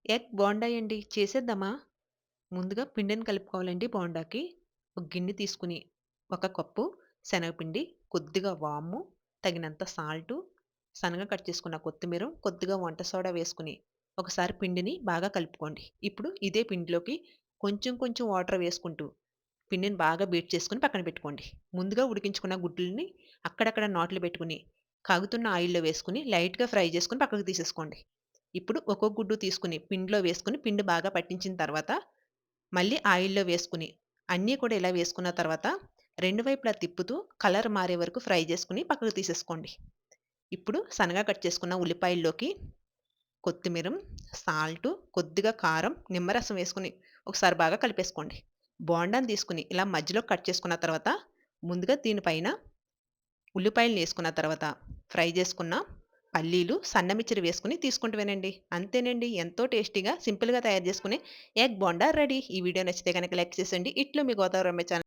Egg bonda అండి. చేసేద్దామా? ముందుగా పిండిని కలుపుకోవాలండి బోండాకి. ఒక గిన్నె తీసుకొని, ఒక కప్పు శనగపిండి, కొద్దిగా వాము, తగినంత సాల్టు, సన్నగా కట్ చేసుకున్న కొత్తిమీర, కొద్దిగా వంట సోడా వేసుకొని, ఒకసారి పిండిని బాగా కలుపుకోండి. ఇప్పుడు ఇదే పిండిలోకి కొంచెం కొంచెం వాటర్ వేసుకుంటూ, పిండిని బాగా బీట్ చేసుకొని పక్కన పెట్టుకోండి. ముందుగా ఉడికించుకున్న గుడ్లని అక్కడక్కడ నాట్లు పెట్టుకొని, కాగుతున్న ఆయిల్‌లో వేసుకొని, లైట్‌గా ఫ్రై చేసుకొని పక్కకు తీసేసుకోండి. ఇప్పుడు ఒక్కొక్క గుడ్డు తీసుకొని పిండిలో వేసుకొని, పిండి బాగా పట్టించిన తర్వాత మళ్ళీ ఆయిల్‌లో వేసుకొని, అన్నీ కూడా ఇలా వేసుకున్న తర్వాత, రెండు వైపులా తిప్పుతూ కలర్ మారే వరకు ఫ్రై చేసుకొని పక్కకు తీసేసుకోండి. ఇప్పుడు సన్నగా కట్ చేసుకున్న ఉల్లిపాయల్లోకి కొత్తిమీరం, సాల్టు, కొద్దిగా కారం, నిమ్మరసం వేసుకొని ఒకసారి బాగా కలిపేసుకోండి. బోండాని తీసుకొని ఇలా మధ్యలో కట్ చేసుకున్న తర్వాత, ముందుగా దీనిపైన ఉల్లిపాయలనేసుకున్న తర్వాత, ఫ్రై చేసుకున్న పల్లీలు, సన్నమిర్చిని వేసుకొని తీసుకుంటమేనండి. అంతేనండి. ఎంతో టేస్టీగా, సింపుల్‌గా తయారు చేసుకునే ఎగ్ బోండా రెడీ. ఈ వీడియో నచ్చితే గనక లైక్ చేసేయండి. ఇట్లు మీ గోదావరమ్మ ఛానల్